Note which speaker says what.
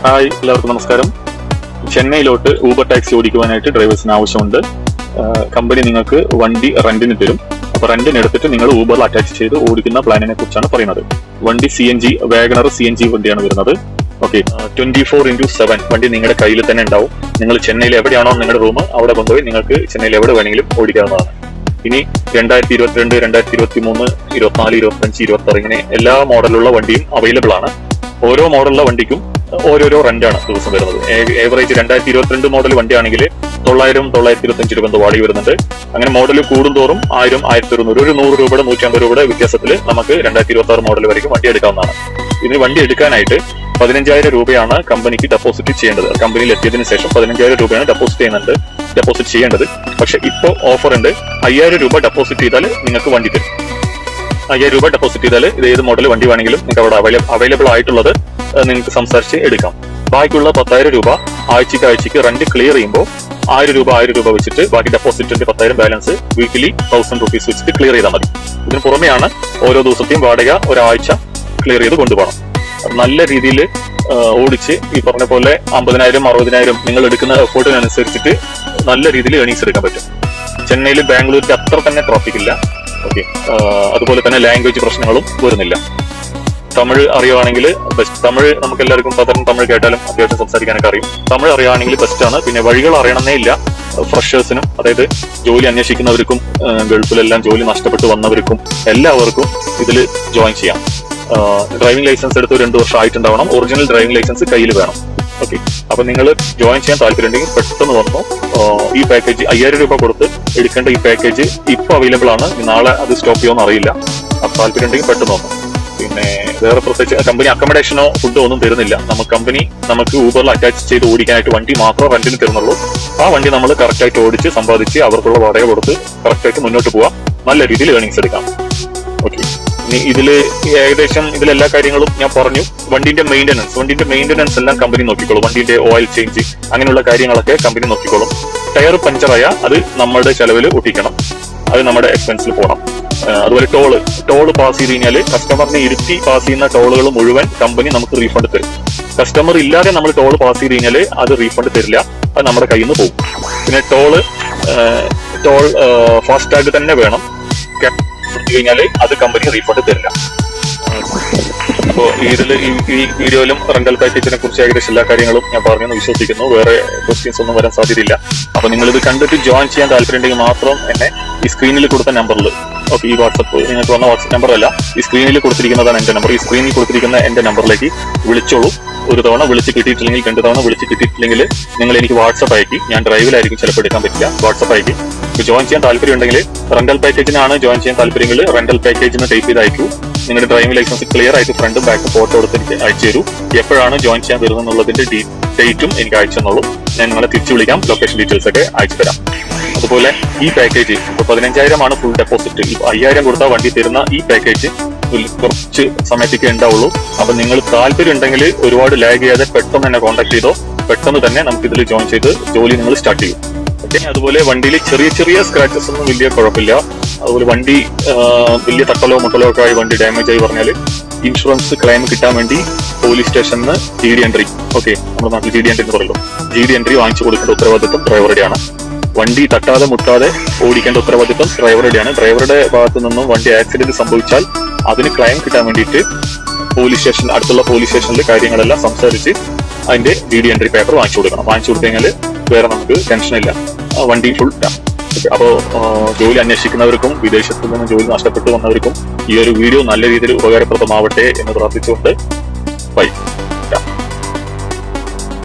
Speaker 1: Hi, എല്ലാവർക്കും നമസ്കാരം. ചെന്നൈയിലോട്ട് Uber taxi ഓടിക്കുവാനായിട്ട് ഡ്രൈവേഴ്സിന് ആവശ്യമുണ്ട്. കമ്പനി നിങ്ങൾക്ക് വണ്ടി റെന്റിന് തരും. അപ്പൊ റെന്റിന് എടുത്തിട്ട് നിങ്ങൾ ഊബറിൽ അറ്റാച്ച് ചെയ്ത് ഓടിക്കുന്ന പ്ലാനിനെ കുറിച്ചാണ് പറയുന്നത്. വണ്ടി CNG വാഗണർ CNG വണ്ടിയാണ് വരുന്നത്. ഓക്കെ, 24/7 വണ്ടി നിങ്ങളുടെ കയ്യിൽ തന്നെ ഉണ്ടാവും. നിങ്ങൾ ചെന്നൈയിൽ എവിടെയാണോ നിങ്ങളുടെ റൂം അവിടെ കൊണ്ടുപോയി നിങ്ങൾക്ക് ചെന്നൈയിൽ എവിടെ വേണമെങ്കിലും ഓടിക്കാവുന്നതാണ്. ഇനി 2022, 2023, 24, 25, 26 ഇങ്ങനെ എല്ലാ മോഡലുള്ള വണ്ടിയും അവൈലബിൾ ആണ്. ഓരോ മോഡലുള്ള വണ്ടിക്കും ഓരോരോ റെന്റാണ് ദിവസം വരുന്നത്. ഏവറേജ് 2022 മോഡൽ വണ്ടിയാണെങ്കിൽ 900, 925 രൂപ വാടക വരുന്നുണ്ട്. അങ്ങനെ മോഡൽ കൂടുന്തോറും 1000, 1100, ഒരു 100 രൂപയുടെ 150 രൂപയുടെ വ്യത്യാസത്തിൽ നമുക്ക് 2026 മോഡൽ വരെയും വണ്ടി എടുക്കാവുന്നതാണ്. ഇതിന് വണ്ടി എടുക്കാനായിട്ട് 15,000 രൂപയാണ് കമ്പനിക്ക് ഡെപ്പോസിറ്റ് ചെയ്യേണ്ടത്. കമ്പനിയിൽ എത്തിയതിനു ശേഷം 15,000 രൂപയാണ് ഡെപ്പോസിറ്റ് ചെയ്യേണ്ടത്. പക്ഷെ ഇപ്പോ ഓഫർ ഉണ്ട്. 5,000 രൂപ ഡെപ്പോസിറ്റ് ചെയ്താൽ നിങ്ങൾക്ക് വണ്ടി തരും. 5,000 രൂപ ഡെപ്പോസിറ്റ് ചെയ്താൽ ഇത് ഏത് മോഡൽ വണ്ടി വേണമെങ്കിലും നിങ്ങൾക്ക് അവിടെ അവൈലബിൾ ആയിട്ടുള്ളത് നിങ്ങൾക്ക് സംസാരിച്ച് എടുക്കാം. ബാക്കിയുള്ള 10,000 രൂപ ആഴ്ചക്ക് റെന്റ് ക്ലിയർ ചെയ്യുമ്പോൾ 1,000 രൂപ വെച്ചിട്ട് ബാക്കി ഡെപ്പോസിറ്റിന്റെ 10,000 ബാലൻസ് വീക്കിലി 1,000 റുപ്പീസ് വെച്ചിട്ട് ക്ലിയർ ചെയ്താൽ മതി. ഇതിന് പുറമെയാണ് ഓരോ ദിവസത്തെയും വാടക ഒരാഴ്ച ക്ലിയർ ചെയ്ത് കൊണ്ടുപോകണം. നല്ല രീതിയിൽ ഓടിച്ച് ഈ പറഞ്ഞ പോലെ 50,000, 60,000 നിങ്ങൾ എടുക്കുന്ന എഫോർട്ടിനനുസരിച്ചിട്ട് നല്ല രീതിയിൽ ഏണിങ്സ് എടുക്കാൻ പറ്റും. ചെന്നൈയിൽ ബാംഗ്ലൂരിന്റെ അത്ര തന്നെ ട്രാഫിക് ഇല്ല. ഓക്കെ, അതുപോലെ തന്നെ ലാംഗ്വേജ് പ്രശ്നങ്ങളും വരുന്നില്ല. തമിഴ് അറിയുവാണെങ്കിൽ ബെസ്റ്റ്. തമിഴ് നമുക്ക് എല്ലാവർക്കും സാധാരണ തമിഴ് കേട്ടാലും അത്യാവശ്യം സംസാരിക്കാനൊക്കെ അറിയും. തമിഴ് അറിയുവാണെങ്കിൽ ബെസ്റ്റ് ആണ്. പിന്നെ വഴികൾ അറിയണമെന്നേ ഇല്ല. ഫ്രഷേഴ്സിനും, അതായത് ജോലി അന്വേഷിക്കുന്നവർക്കും, ഗൾഫിലെല്ലാം ജോലി നഷ്ടപ്പെട്ട് വന്നവർക്കും എല്ലാവർക്കും ഇതിൽ ജോയിൻ ചെയ്യാം. ഡ്രൈവിംഗ് ലൈസൻസ് എടുത്ത് 2 വർഷം ആയിട്ടുണ്ടാവണം. ഒറിജിനൽ ഡ്രൈവിംഗ് ലൈസൻസ് കയ്യിൽ വേണം. ഓക്കെ, അപ്പൊ നിങ്ങൾ ജോയിൻ ചെയ്യാൻ താല്പര്യമുണ്ടെങ്കിൽ പെട്ടെന്ന് വന്നു. ഈ പാക്കേജ് 5,000 രൂപ കൊടുത്ത് എടുക്കേണ്ട ഈ പാക്കേജ് ഇപ്പൊ അവൈലബിൾ ആണ്. നാളെ അത് സ്റ്റോപ്പ് ചെയ്യുമെന്ന് അറിയില്ല. അപ്പൊ താല്പര്യമുണ്ടെങ്കിൽ പെട്ടെന്ന് വന്നു. പിന്നെ വേറെ പ്രത്യേകിച്ച് കമ്പനി അക്കോമഡേഷനോ ഫുഡോ ഒന്നും തരുന്നില്ല. നമുക്ക് ഊബറിൽ അറ്റാച്ച് ചെയ്ത് ഓടിക്കാനായിട്ട് വണ്ടി മാത്രം റെന്റിന് തരുന്നുള്ളൂ. ആ വണ്ടി നമ്മൾ കറക്റ്റ് ആയിട്ട് ഓടിച്ച് സമ്പാദിച്ച് അവർക്കുള്ള വാടക കൊടുത്ത് കറക്റ്റ് ആയിട്ട് മുന്നോട്ട് പോവാം. നല്ല രീതിയിൽ ഏണിങ്സ് എടുക്കാം. ഓക്കെ, ഇനി ഏകദേശം ഇതിലെല്ലാ കാര്യങ്ങളും ഞാൻ പറഞ്ഞു. വണ്ടിന്റെ മെയിന്റനൻസ് എല്ലാം കമ്പനി നോക്കിക്കോളും. വണ്ടിന്റെ ഓയിൽ ചേഞ്ച് അങ്ങനെയുള്ള കാര്യങ്ങളൊക്കെ കമ്പനി നോക്കിക്കോളും. ടയർ പഞ്ചറായ അത് നമ്മുടെ ചെലവിൽ ഒട്ടിക്കണം. അത് നമ്മുടെ എക്സ്പെൻസിൽ പോകണം. അതുപോലെ ടോള് പാസ് ചെയ്ത് കഴിഞ്ഞാൽ കസ്റ്റമറിനെ ഇരുത്തി പാസ് ചെയ്യുന്ന ടോളുകൾ മുഴുവൻ കമ്പനി നമുക്ക് റീഫണ്ട് തരും. കസ്റ്റമർ ഇല്ലാതെ നമ്മൾ ടോള് പാസ് ചെയ്ത് കഴിഞ്ഞാൽ അത് റീഫണ്ട് തരില്ല. അത് നമ്മുടെ കയ്യിൽ നിന്ന് പോകും. പിന്നെ ടോൾ ഫാസ്ടാഗ് തന്നെ വേണം. കഴിഞ്ഞാൽ അത് കമ്പനി റീഫണ്ട് തരില്ല. അപ്പോൾ ഈ വീഡിയോയിലും റെന്റൽ പാക്കേജിനെ കുറിച്ച് ഏകദേശം എല്ലാ കാര്യങ്ങളും ഞാൻ പറഞ്ഞെന്ന് വിശ്വസിക്കുന്നു. വേറെ ക്വസ്റ്റ്യൻസ് ഒന്നും വരാൻ സാധ്യതയില്ല. അപ്പൊ നിങ്ങൾ ഇത് കണ്ടിട്ട് ജോയിൻ ചെയ്യാൻ താല്പര്യമുണ്ടെങ്കിൽ മാത്രം എന്നെ ഈ സ്ക്രീനിൽ കൊടുത്ത നമ്പറിൽ, ഓക്കെ, ഈ വാട്സപ്പ് നിങ്ങൾക്ക് വന്ന വാട്സപ്പ് നമ്പർ അല്ല, ഈ സ്ക്രീനിൽ കൊടുത്തിരിക്കുന്നതാണ് എന്റെ നമ്പർ. ഈ സ്ക്രീനിൽ കൊടുത്തിരിക്കുന്ന എന്റെ നമ്പറിലേക്ക് വിളിച്ചോളൂ. ഒരു തവണ വിളിച്ച് കിട്ടിയിട്ടില്ലെങ്കിൽ 2 തവണ വിളിച്ച് കിട്ടിയിട്ടില്ലെങ്കിൽ നിങ്ങൾ എനിക്ക് വാട്സപ്പ് അയക്കി. ഞാൻ ഡ്രൈവിലായിരിക്കും ചിലപ്പോൾ എടുക്കാൻ പറ്റില്ല. വാട്സപ്പ് അയക്കി. ജോയിൻ ചെയ്യാൻ താല്പര്യം ഉണ്ടെങ്കിൽ റെന്റൽ പാക്കേജിനാണ് ജോയിൻ ചെയ്യാൻ താല്പര്യമെങ്കിൽ റെന്റൽ പാക്കേജിന് ടൈപ്പ് ചെയ്ത് അയക്കൂ. നിങ്ങളുടെ ഡ്രൈവിംഗ് ലൈസൻസ് ക്ലിയർ ആയിട്ട് ഫ്രണ്ടും ബാക്കും ഫോട്ടോ എടുത്ത് അയച്ചു തരൂ. എപ്പോഴാണ് ജോയിൻ ചെയ്യാൻ വരുന്നതിന്റെ ഡേറ്റും എനിക്ക് അയച്ചു തന്നോളൂ. ഞാൻ നിങ്ങളെ തിരിച്ചു വിളിക്കാം. ലൊക്കേഷൻ ഡീറ്റെയിൽസ് ഒക്കെ അയച്ചു തരാം. അതുപോലെ ഈ പാക്കേജ് ഇപ്പൊ 15,000 ഫുൾ ഡെപ്പോസിറ്റ്. 5,000 കൊടുത്താൽ വണ്ടി തരുന്ന ഈ പാക്കേജ് കുറച്ച് സമയത്തേക്ക് ഉണ്ടാവുള്ളൂ. അപ്പൊ നിങ്ങൾ താല്പര്യം ഉണ്ടെങ്കിൽ ഒരുപാട് ലാഗ് ചെയ്യാതെ പെട്ടെന്ന് തന്നെ കോൺടാക്ട് ചെയ്തോ. പെട്ടെന്ന് തന്നെ നമുക്ക് ഇതിൽ ജോയിൻ ചെയ്ത് ജോലി നിങ്ങൾ സ്റ്റാർട്ട് ചെയ്യും. ഓക്കെ, അതുപോലെ വണ്ടിയിൽ ചെറിയ സ്ക്രാച്ചസ് ഒന്നും വലിയ കുഴപ്പമില്ല. അതുപോലെ വണ്ടി വലിയ തട്ടലോ മുട്ടലോ ഒക്കെ ആയി വണ്ടി ഡാമേജ് ആയി പറഞ്ഞാൽ ഇൻഷുറൻസ് ക്ലെയിം കിട്ടാൻ വേണ്ടി പോലീസ് സ്റ്റേഷനിൽ GD എൻട്രി, ഓക്കെ, നമ്മുടെ നാട്ടിൽ GD എൻട്രി എന്ന് പറയുള്ളൂ, GD എൻട്രി വാങ്ങിച്ചു കൊടുക്കേണ്ട ഉത്തരവാദിത്വം ഡ്രൈവറുടെയാണ്. വണ്ടി തട്ടാതെ മുട്ടാതെ ഓടിക്കേണ്ട ഉത്തരവാദിത്വം ഡ്രൈവറുടെയാണ്. ഡ്രൈവറുടെ ഭാഗത്തു നിന്നും വണ്ടി ആക്സിഡന്റ് സംഭവിച്ചാൽ അതിന് ക്ലെയിം കിട്ടാൻ വേണ്ടിയിട്ട് അടുത്തുള്ള പോലീസ് സ്റ്റേഷനിൽ കാര്യങ്ങളെല്ലാം സംസാരിച്ച് അതിന്റെ GD എൻട്രി പേപ്പർ വാങ്ങിച്ചു കൊടുക്കണം. വാങ്ങിച്ചു കൊടുത്തു കഴിഞ്ഞാൽ വേറെ നമുക്ക് ടെൻഷനില്ല, വണ്ടി ഫുൾ ഇടാം. അപ്പോ ജോലി അന്വേഷിക്കുന്നവർക്കും വിദേശത്ത് നിന്ന് ജോലി നഷ്ടപ്പെട്ടു വന്നവർക്കും ഈ ഒരു വീഡിയോ നല്ല രീതിയിൽ ഉപകാരപ്രദമാവട്ടെ എന്ന് പ്രാർത്ഥിച്ചുകൊണ്ട് ബൈ.